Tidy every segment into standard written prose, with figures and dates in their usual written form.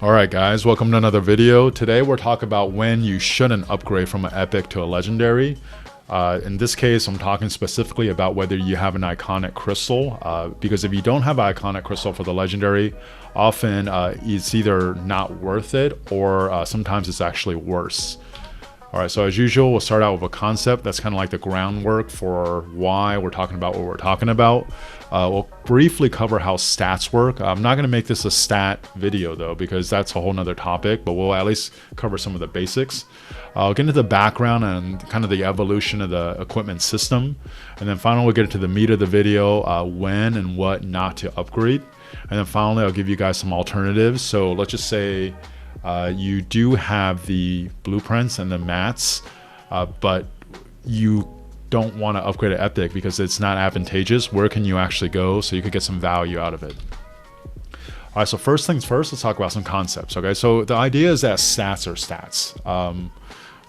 Alright guys, welcome to another video. Today we're talking about when you shouldn't upgrade from an epic to a legendary. In this case, I'm talking specifically about whether you have an iconic crystal, because if you don't have an iconic crystal for the legendary, often it's either not worth it or sometimes it's actually worse. Alright, so as usual, we'll start out with a concept that's kind of like the groundwork for why we're talking about what we're talking about. We'll briefly cover how stats work. I'm not going to make this a stat video though, because that's a whole nother topic, but we'll at least cover some of the basics. I'll get into the background and kind of the evolution of the equipment system. And then finally, we'll get into the meat of the video, when and what not to upgrade. And then finally, I'll give you guys some alternatives. So let's just say you do have the blueprints and the mats, but you don't want to upgrade to epic because it's not advantageous. Where can you actually go so you could get some value out of it? All right, so first things first, let's talk about some concepts. Okay, so the idea is that stats are stats.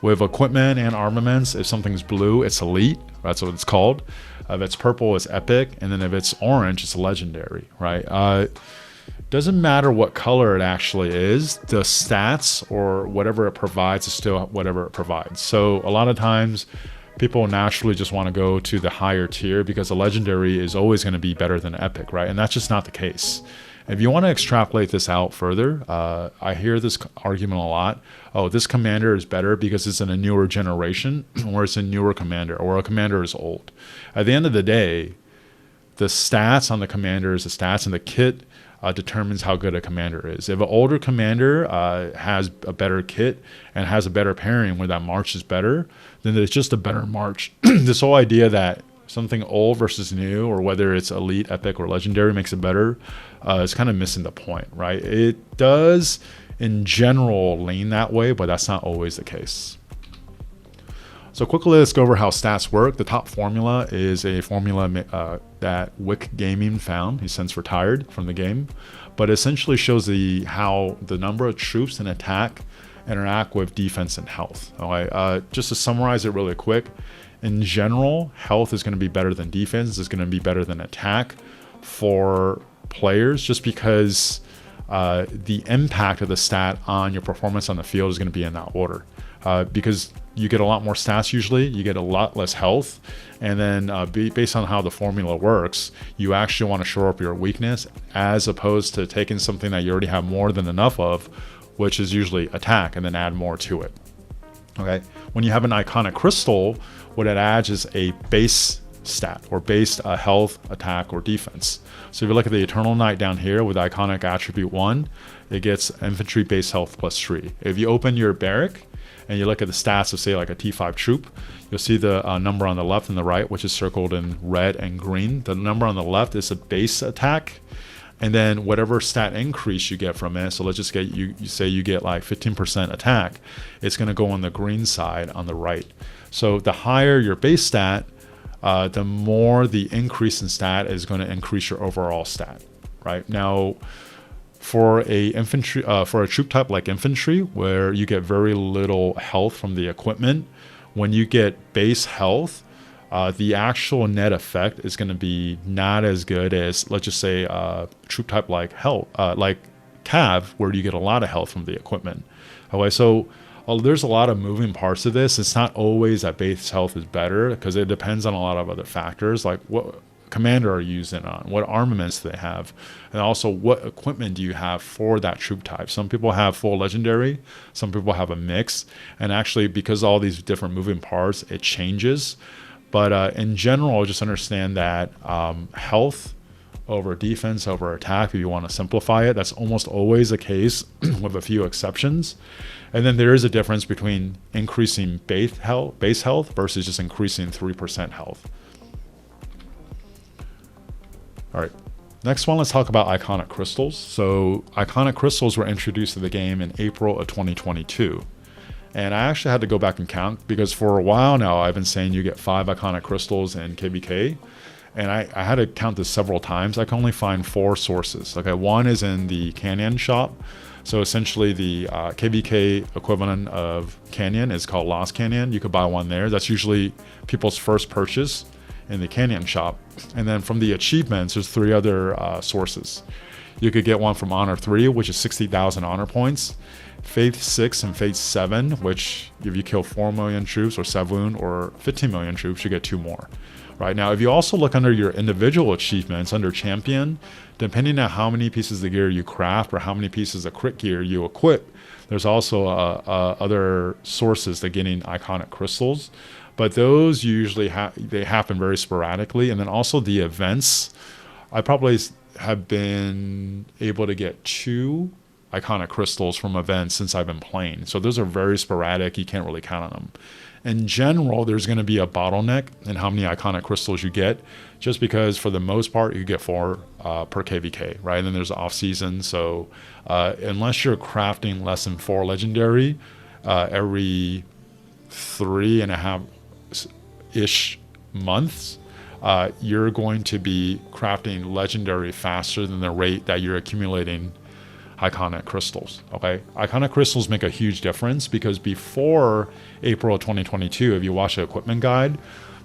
With equipment and armaments, if something's blue, it's elite. That's what it's called. If it's purple, it's epic, and then if it's orange, it's legendary, right? Doesn't matter what color it actually is, the stats or whatever it provides is still whatever it provides. So a lot of times people naturally just want to go to the higher tier because a legendary is always going to be better than epic, right? And that's just not the case. If you want to extrapolate this out further, I hear this argument a lot. Oh, this commander is better because it's in a newer generation, or it's a newer commander, or a commander is old. At the end of the day, the stats on the commanders, the stats in the kit, determines how good a commander is. If an older commander has a better kit and has a better pairing where that march is better, then it's just a better march. This whole idea that something old versus new, or whether it's elite, epic, or legendary makes it better, is kind of missing the point, right? It does in general lean that way, but that's not always the case. So quickly, let's go over how stats work. The top formula is a formula that Wick Gaming found. He's since retired from the game, but essentially shows how the number of troops in attack interact with defense and health. Okay, just to summarize it really quick, in general, health is going to be better than defense. It's going to be better than attack for players, just because the impact of the stat on your performance on the field is going to be in that order. Because you get a lot more stats usually, you get a lot less health, and then based on how the formula works, you actually want to shore up your weakness as opposed to taking something that you already have more than enough of, which is usually attack, and then add more to it. Okay, when you have an iconic crystal, what it adds is a base stat, or base health, attack, or defense. So if you look at the Eternal Knight down here with iconic attribute 1, it gets infantry base health +3. If you open your barrack and you look at the stats of, say, like a T5 troop, you'll see the number on the left and the right, which is circled in red and green. The number on the left is a base attack, and then whatever stat increase you get from it, so let's just get you say you get like 15% attack, it's going to go on the green side on the right. So the higher your base stat, the more the increase in stat is going to increase your overall stat, right? Now, for a troop type like infantry, where you get very little health from the equipment, when you get base health, the actual net effect is going to be not as good as, let's just say, troop type like Cav, where you get a lot of health from the equipment. Okay, so there's a lot of moving parts of this. It's not always that base health is better, because it depends on a lot of other factors, like what commander are you using on, what armaments do they have, and also what equipment do you have for that troop type. Some people have full legendary, some people have a mix, and actually because all these different moving parts, it changes. But in general, just understand that health over defense over attack, if you want to simplify it, that's almost always the case with a few exceptions. And then there is a difference between increasing base health versus just increasing 3% health. All right, next one, let's talk about iconic crystals. So iconic crystals were introduced to the game in April of 2022. And I actually had to go back and count, because for a while now, I've been saying you get 5 iconic crystals in KVK. And I had to count this several times. I can only find 4 sources. Okay, one is in the Canyon shop. So essentially the KVK equivalent of Canyon is called Lost Canyon. You could buy one there. That's usually people's first purchase in the Canyon shop. And then from the achievements, there's 3 other sources. You could get one from Honor 3, which is 60,000 honor points. Faith 6 and Faith 7, which if you kill 4 million troops or 7 or 15 million troops, you get 2 more. Right now, if you also look under your individual achievements under champion, depending on how many pieces of gear you craft or how many pieces of crit gear you equip, there's also other sources to getting iconic crystals, but those usually they happen very sporadically. And then also the events, I probably have been able to get 2 iconic crystals from events since I've been playing. So those are very sporadic. You can't really count on them. In general, there's going to be a bottleneck in how many iconic crystals you get, just because for the most part, you get 4 per KVK, right? And then there's off season. So unless you're crafting less than 4 legendary every 3.5-ish months, you're going to be crafting legendary faster than the rate that you're accumulating iconic crystals. Okay, iconic crystals make a huge difference, because before April of 2022, if you watch the equipment guide,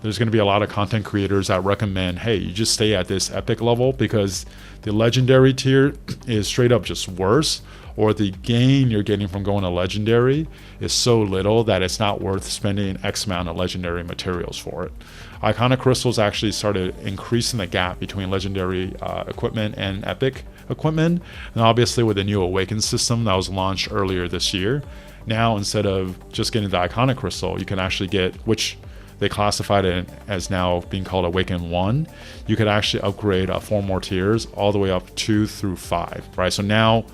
there's going to be a lot of content creators that recommend, hey, you just stay at this epic level, because the legendary tier is straight up just worse, or the gain you're getting from going to legendary is so little that it's not worth spending X amount of legendary materials for it. Iconic crystals actually started increasing the gap between legendary equipment and epic equipment. And obviously with the new Awaken system that was launched earlier this year, now instead of just getting the iconic crystal, you can actually get, which they classified it as now being called Awaken 1, you could actually upgrade 4 more tiers all the way up 2 through 5, right? So now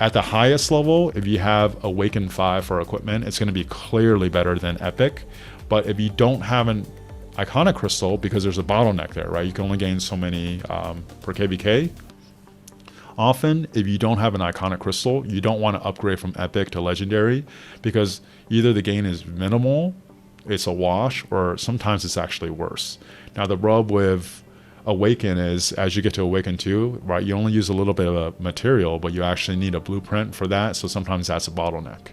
at the highest level, if you have Awaken 5 for equipment, it's going to be clearly better than epic. But if you don't have an iconic crystal, because there's a bottleneck there, right? You can only gain so many per KVK. Often, if you don't have an iconic crystal, you don't want to upgrade from epic to legendary, because either the gain is minimal, it's a wash, or sometimes it's actually worse. Now, the rub with Awaken is, as you get to Awaken 2, right, you only use a little bit of a material, but you actually need a blueprint for that, so sometimes that's a bottleneck.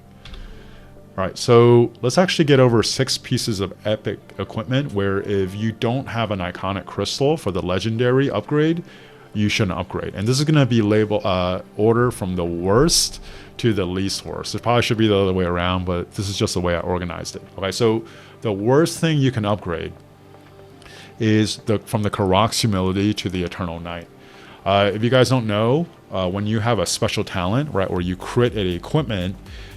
All right, so let's actually get over 6 pieces of epic equipment where if you don't have an iconic crystal for the legendary upgrade, you shouldn't upgrade. And this is going to be labeled order from the worst to the least worst. It probably should be the other way around, but this is just the way I organized it. Okay, so the worst thing you can upgrade is from the Kuang's humility to the Eternal Night. If you guys don't know, when you have a special talent, right, or you crit at equipment,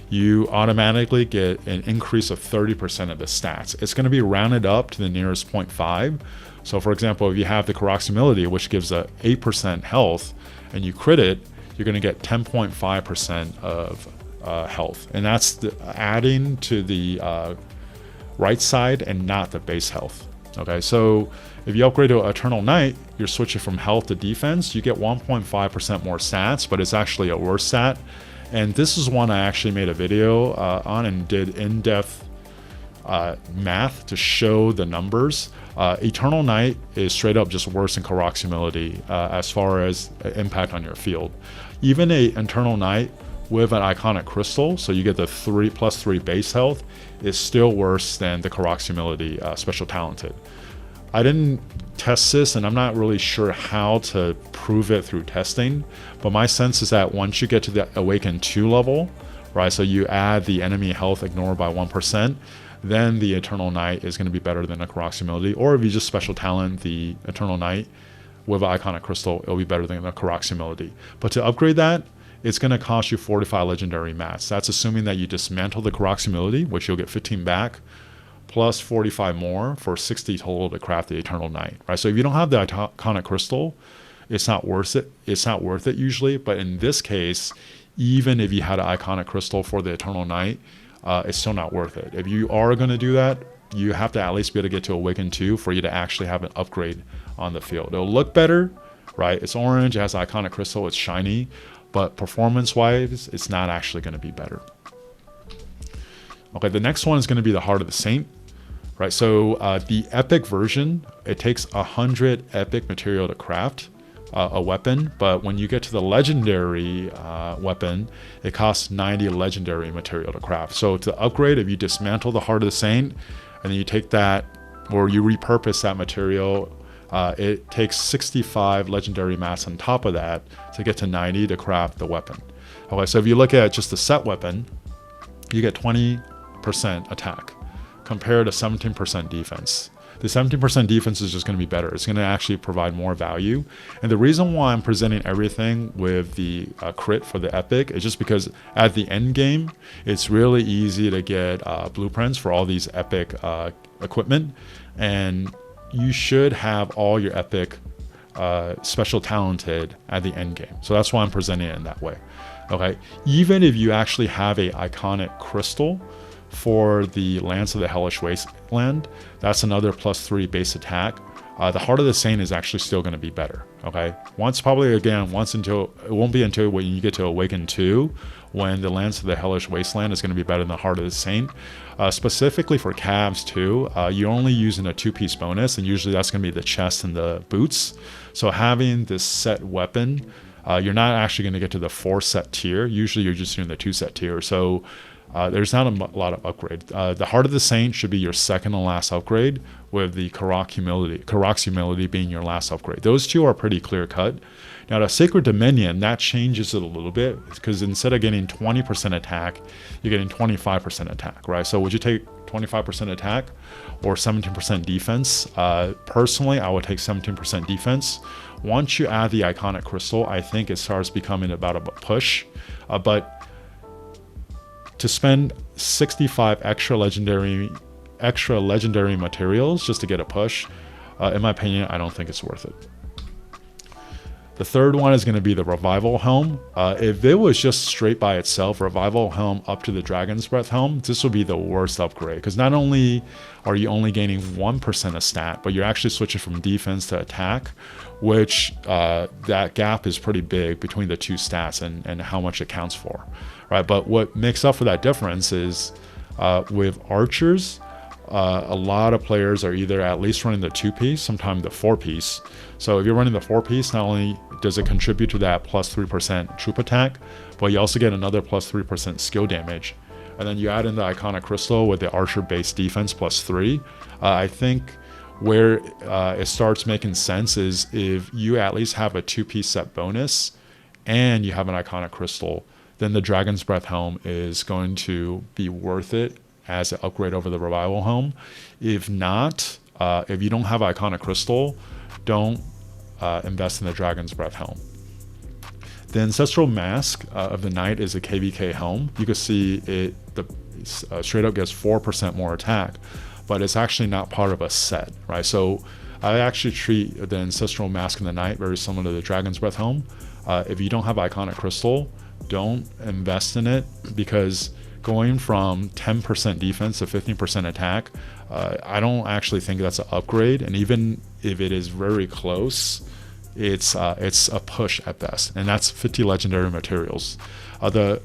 you automatically get an increase of 30% of the stats. It's going to be rounded up to the nearest 0.5. So for example, if you have the Kuang's humility, which gives a 8% health, and you crit it, you're going to get 10.5% of health. And that's adding to the right side and not the base health. Okay, so if you upgrade to Eternal Night, you're switching from health to defense. You get 1.5% more stats, but it's actually a worse stat. And this is one I actually made a video on and did in-depth math to show the numbers. Eternal Night is straight up just worse than Kuang's humility as far as impact on your field. Even a Eternal Night with an iconic crystal, so you get the 3+3 base health, is still worse than the Kuang's humility special talented. I didn't test this, and I'm not really sure how to prove it through testing, but my sense is that once you get to the Awaken 2 level, right, so you add the enemy health ignored by 1%, then the Eternal Night is going to be better than the Kuang's humility. Or if you just special talent the Eternal Night with an iconic crystal, it'll be better than the Kuang's humility. But to upgrade that, it's going to cost you 45 legendary mats. That's assuming that you dismantle the Kuang's humility, which you'll get 15 back, plus 45 more for 60 total to craft the Eternal Night, right? So if you don't have the iconic crystal, it's not worth it. It's not worth it usually. But in this case, even if you had an iconic crystal for the Eternal Night, it's still not worth it. If you are going to do that, you have to at least be able to get to Awaken 2 for you to actually have an upgrade on the field. It'll look better, right? It's orange, it has an iconic crystal, it's shiny, but performance-wise, it's not actually going to be better. Okay, the next one is going to be the Heart of the Saint, right? So the epic version, it takes 100 epic material to craft a weapon, but when you get to the legendary weapon, it costs 90 legendary material to craft. So to upgrade, if you dismantle the Heart of the Saint, and then you take that, or you repurpose that material it takes 65 legendary mats on top of that to get to 90 to craft the weapon. Okay, so if you look at just the set weapon, you get 20% attack compared to 17% defense. The 17% defense is just going to be better. It's going to actually provide more value. And the reason why I'm presenting everything with the crit for the epic is just because at the end game, it's really easy to get blueprints for all these epic equipment. And you should have all your epic special talented at the end game. So that's why I'm presenting it in that way. Okay, even if you actually have a iconic crystal for the Lance of the Hellish Wasteland, that's another +3 base attack. The Heart of the Saint is actually still going to be better. Okay, until it won't be until when you get to Awaken II, when the Lance of the Hellish Wasteland is going to be better than the Heart of the Saint. Specifically for calves too, you're only using a 2-piece bonus, and usually that's going to be the chest and the boots. So having this set weapon, you're not actually going to get to the 4-set tier. Usually you're just doing the 2-set tier. So there's not a lot of upgrade. The Heart of the Saint should be your second to last upgrade, with the Karak's Humility being your last upgrade. Those two are pretty clear cut. Now the Sacred Dominion, that changes it a little bit, because instead of getting 20% attack, you're getting 25% attack, right? So would you take 25% attack or 17% defense? Personally, I would take 17% defense. Once you add the iconic crystal, I think it starts becoming about a push. But to spend 65 extra legendary materials just to get a push, in my opinion, I don't think it's worth it. The third one is going to be the Revival Helm. If it was just straight by itself, Revival Helm up to the Dragon's Breath Helm, this would be the worst upgrade, because not only are you only gaining 1% of stat, but you're actually switching from defense to attack, which that gap is pretty big between the two stats and how much it counts for, right? But what makes up for that difference is with archers, a lot of players are either at least running the 2-piece, sometimes the 4-piece. So if you're running the 4-piece, not only does it contribute to that +3% troop attack, but you also get another +3% skill damage. And then you add in the iconic crystal with the archer based defense +3. I think where it starts making sense is if you at least have a 2-piece set bonus and you have an iconic crystal, then the Dragon's Breath Helm is going to be worth it as an upgrade over the Revival Helm. If not, if you don't have iconic crystal, don't invest in the Dragon's Breath Helm. The Ancestral Mask of the Knight is a KVK helm. You can see it straight up gets 4% more attack, but it's actually not part of a set, right? So I actually treat the Ancestral Mask of the Knight very similar to the Dragon's Breath Helm. If you don't have iconic crystal, don't invest in it, because going from 10% defense to 15% attack, I don't actually think that's an upgrade. And even if it is very close, it's a push at best. And that's 50 legendary materials. The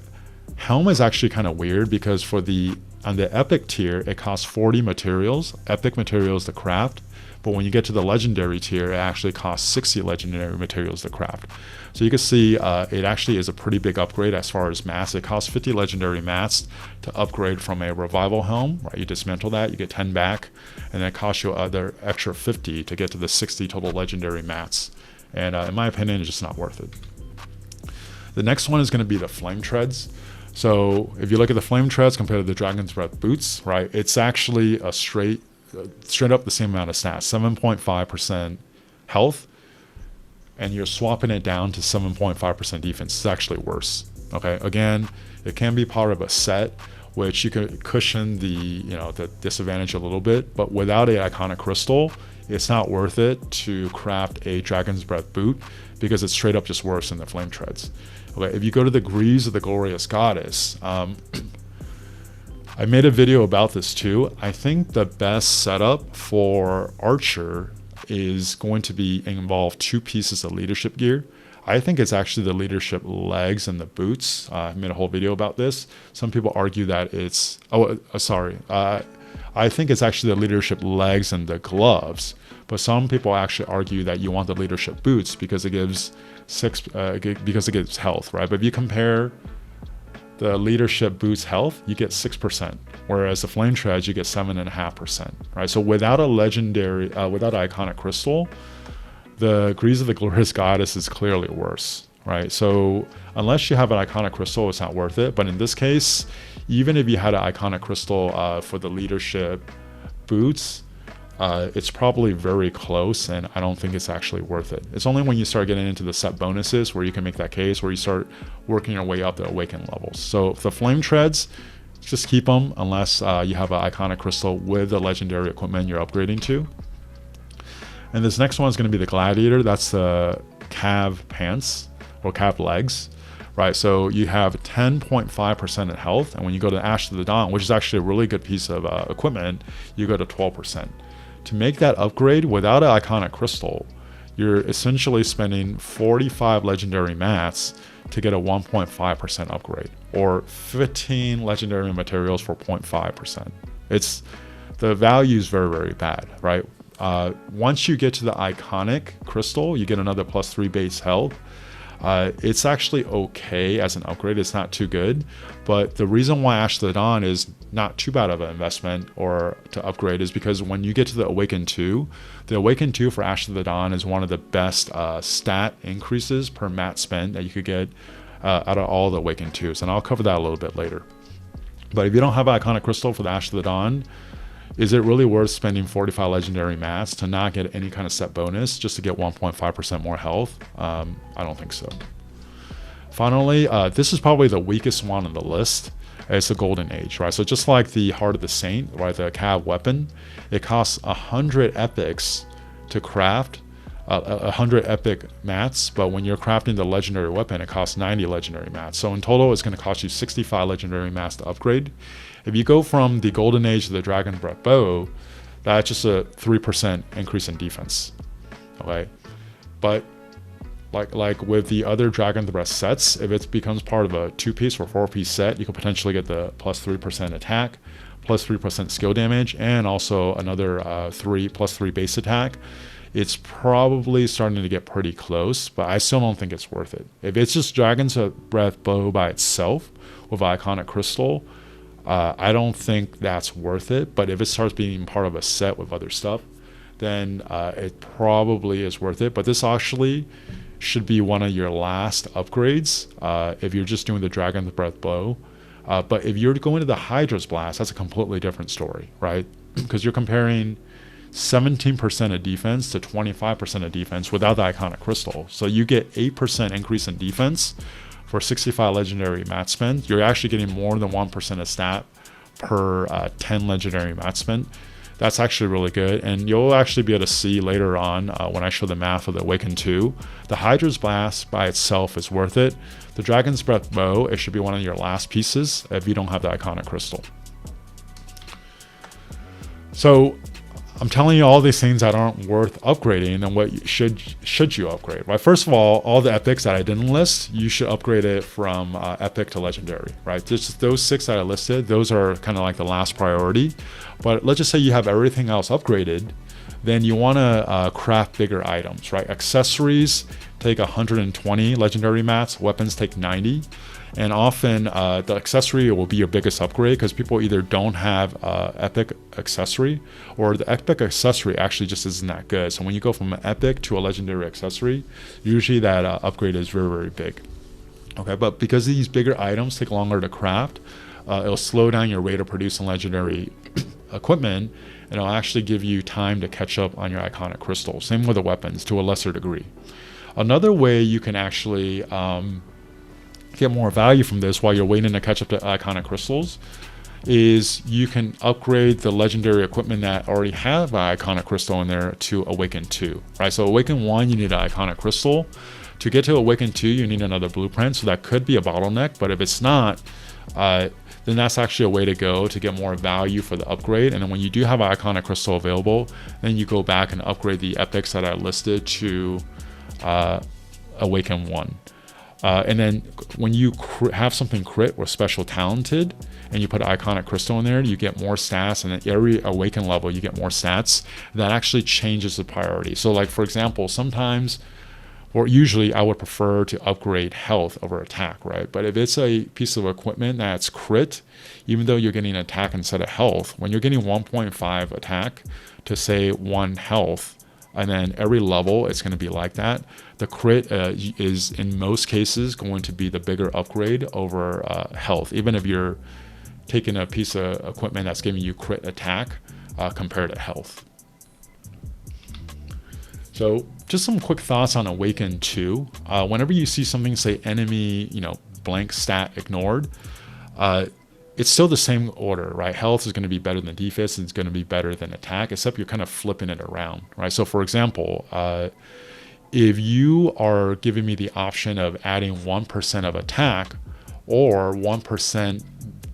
helm is actually kind of weird, because on the epic tier, it costs 40 materials, epic materials to craft. But when you get to the legendary tier, it actually costs 60 legendary materials to craft. So you can see it actually is a pretty big upgrade as far as mats. It costs 50 legendary mats to upgrade from a Revival Helm, right? You dismantle that, you get 10 back, and then it costs you other extra 50 to get to the 60 total legendary mats. And in my opinion, it's just not worth it. The next one is going to be the Flame Treads. So if you look at the Flame Treads compared to the Dragon's Breath boots, right, it's actually a straight up the same amount of stats, 7.5% health, and you're swapping it down to 7.5% defense. It's actually worse. Okay, again, it can be part of a set, which you can cushion the disadvantage a little bit, but without a iconic crystal, it's not worth it to craft a Dragon's Breath boot, because it's straight up just worse than the Flame Treads. Okay, if you go to the Greaves of the Glorious Goddess, I made a video about this too. I think the best setup for Archer is going to be involve 2 pieces of leadership gear. I think it's actually the leadership legs and the boots. I made a whole video about this. Some people argue that it's, I think it's actually the leadership legs and the gloves. But some people actually argue that you want the leadership boots because it gives health, right? But if you compare the leadership boosts health, you get 6%, whereas the flame treads, you get 7.5%, right? So without a legendary, without an iconic crystal, the Grease of the Glorious Goddess is clearly worse, right? So unless you have an iconic crystal, it's not worth it. But in this case, even if you had an iconic crystal for the leadership boots, it's probably very close, and I don't think it's actually worth it. It's only when you start getting into the set bonuses where you can make that case, where you start working your way up the Awaken levels. So the flame treads, just keep them unless you have an iconic crystal with the legendary equipment you're upgrading to. And this next one is going to be the Gladiator. That's the calf pants or calf legs, right? So you have 10.5% in health, and when you go to Ash of the Dawn, which is actually a really good piece of equipment, you go to 12%. To make that upgrade without an iconic crystal, you're essentially spending 45 legendary mats to get a 1.5% upgrade, or 15 legendary materials for 0.5%. It's the value is very, very bad, right? Once you get to the iconic crystal, you get another +3 base health. It's actually okay as an upgrade. It's not too good, but the reason why Ash of the Dawn is not too bad of an investment or to upgrade is because when you get to the Awaken II, the Awaken II for Ash of the Dawn is one of the best stat increases per mat spent that you could get out of all the Awaken IIs, and I'll cover that a little bit later. But if you don't have an iconic crystal for the Ash of the Dawn, is it really worth spending 45 legendary mats to not get any kind of set bonus just to get 1.5% more health? I don't think so. Finally, this is probably the weakest one on the list. It's the Golden Age, right? So just like the Heart of the Saint, right, the Cav weapon, it costs 100 epics to craft, 100 epic mats, but when you're crafting the legendary weapon, it costs 90 legendary mats. So in total, it's going to cost you 65 legendary mats to upgrade. If you go from the Golden Age to the Dragon Breath Bow, that's just a 3% increase in defense, okay? But like with the other Dragon Breath sets, if it becomes part of a 2-piece or 4-piece set, you could potentially get the +3% attack, +3% skill damage, and also another +3 base attack. It's probably starting to get pretty close, but I still don't think it's worth it. If it's just Dragon's Breath Bow by itself with Iconic Crystal, I don't think that's worth it. But if it starts being part of a set with other stuff, then it probably is worth it. But this actually should be one of your last upgrades if you're just doing the Dragon's Breath Bow. But if you're going to the Hydra's Blast, that's a completely different story, right? Because you're comparing 17% of defense to 25% of defense without the Iconic Crystal. So you get 8% increase in defense for 65 legendary mat spend. You're actually getting more than 1% of stat per 10 legendary mat spend. That's actually really good, and you'll actually be able to see later on when I show the math of the Awaken II. The Hydra's Blast by itself is worth it. The Dragon's Breath Bow, it should be one of your last pieces if you don't have the Iconic Crystal. So I'm telling you all these things that aren't worth upgrading, and what should you upgrade? Right. First of all the epics that I didn't list, you should upgrade it from epic to legendary. Right. Just those 6 that I listed, those are kind of like the last priority. But let's just say you have everything else upgraded, then you want to craft bigger items. Right. Accessories take 120 legendary mats. Weapons take 90. And often the accessory will be your biggest upgrade because people either don't have epic accessory, or the epic accessory actually just isn't that good. So when you go from an epic to a legendary accessory, usually that upgrade is very, very big. Okay, but because these bigger items take longer to craft, it'll slow down your rate of producing legendary equipment, and it'll actually give you time to catch up on your Iconic Crystal. Same with the weapons to a lesser degree. Another way you can actually get more value from this while you're waiting to catch up to Iconic Crystals is you can upgrade the legendary equipment that already have an Iconic Crystal in there to Awaken II, right? So Awaken 1, you need an Iconic Crystal. To get to Awaken 2, you need another blueprint, so that could be a bottleneck, but if it's not, then that's actually a way to go to get more value for the upgrade. And then when you do have an Iconic Crystal available, then you go back and upgrade the epics that I listed to Awaken 1. And then when you have something crit or special talented and you put an Iconic Crystal in there, you get more stats, and at every Awaken level you get more stats. That actually changes the priority. So like, for example, sometimes or usually I would prefer to upgrade health over attack, right? But if it's a piece of equipment that's crit, even though you're getting attack instead of health, when you're getting 1.5 attack to say 1 health, and then every level it's going to be like that, the crit is in most cases going to be the bigger upgrade over health, even if you're taking a piece of equipment that's giving you crit attack compared to health. So just some quick thoughts on Awaken 2. Whenever you see something say enemy, blank stat ignored, it's still the same order, right? Health is going to be better than defense, it's going to be better than attack, except you're kind of flipping it around, right? So for example, if you are giving me the option of adding 1% of attack or 1%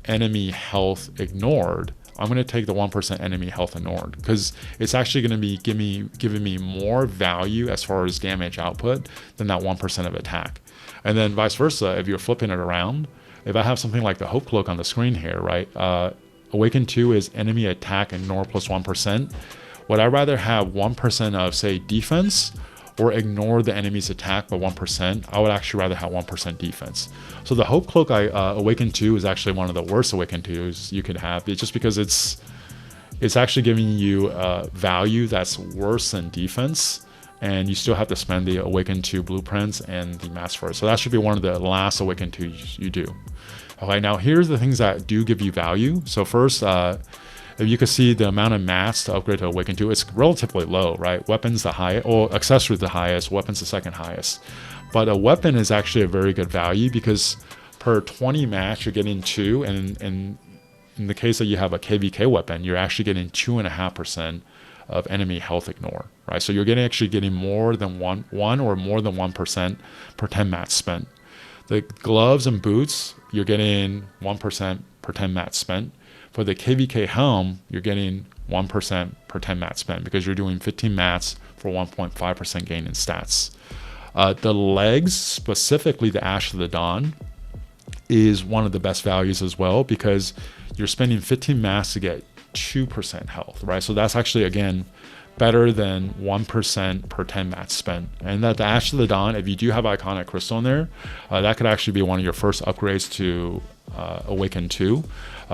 enemy health ignored, I'm going to take the 1% enemy health ignored because it's actually going to be giving me more value as far as damage output than that 1% of attack. And then vice versa, if you're flipping it around, if I have something like the Hope Cloak on the screen here, right? Awaken 2 is enemy attack ignore plus 1%. Would I rather have 1% of, say, defense or ignore the enemy's attack by 1%? I would actually rather have 1% defense. So the Hope Cloak Awaken 2 is actually one of the worst Awaken 2s you could have. It's just because it's actually giving you value that's worse than defense, and you still have to spend the Awaken 2 blueprints and the mats for it. So that should be one of the last Awaken 2s you do. Okay, now here's the things that do give you value. So first, if you can see the amount of mats to upgrade to Awaken 2, it's relatively low, right? Weapons the highest, or accessories the highest, weapons the second highest. But a weapon is actually a very good value because per 20 mats, you're getting 2, and in the case that you have a KVK weapon, you're actually getting 2.5% of enemy health ignore, right? So you're actually getting more than one or more than 1% per 10 mats spent. The gloves and boots, you're getting 1% per 10 mats spent. For the KVK helm, you're getting 1% per 10 mats spent because you're doing 15 mats for 1.5% gain in stats. The legs, specifically the Ash of the Dawn, is one of the best values as well because you're spending 15 mats to get 2% health, right? So that's actually, again, better than 1% per 10 mats spent. And that the Ash of the Dawn, if you do have Iconic Crystal in there, that could actually be one of your first upgrades to Awaken 2.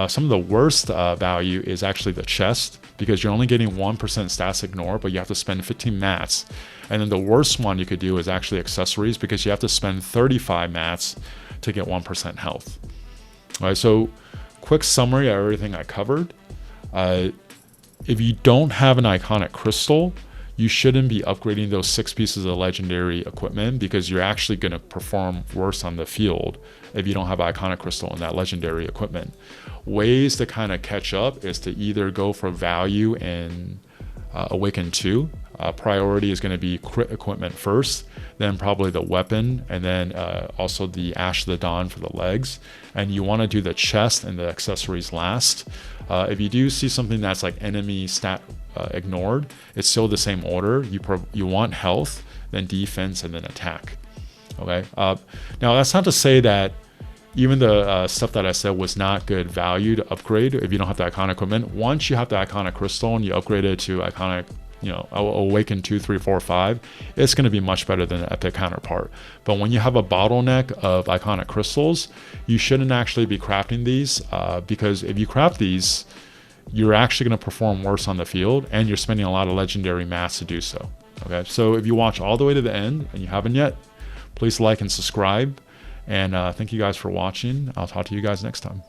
Some of the worst value is actually the chest because you're only getting 1% stats ignore, but you have to spend 15 mats. And then the worst one you could do is actually accessories because you have to spend 35 mats to get 1% health. All right, so quick summary of everything I covered. If you don't have an Iconic Crystal, you shouldn't be upgrading those 6 pieces of legendary equipment because you're actually going to perform worse on the field if you don't have Iconic Crystal in that legendary equipment. Ways to kind of catch up is to either go for value in Awaken 2. Priority is going to be crit equipment first, then probably the weapon, and then also the Ash of the Dawn for the legs. And you want to do the chest and the accessories last. If you do see something that's like enemy stat ignored, it's still the same order. You want health, then defense, and then attack. Okay. Now that's not to say that even the stuff that I said was not good value to upgrade if you don't have the Iconic equipment. Once you have the Iconic Crystal and you upgrade it to Iconic, Awaken 2, 3, 4, 5, it's going to be much better than the Epic counterpart. But when you have a bottleneck of Iconic Crystals, you shouldn't actually be crafting these because if you craft these, you're actually going to perform worse on the field and you're spending a lot of legendary mats to do so. Okay, so if you watch all the way to the end and you haven't yet, please like and subscribe. And thank you guys for watching. I'll talk to you guys next time.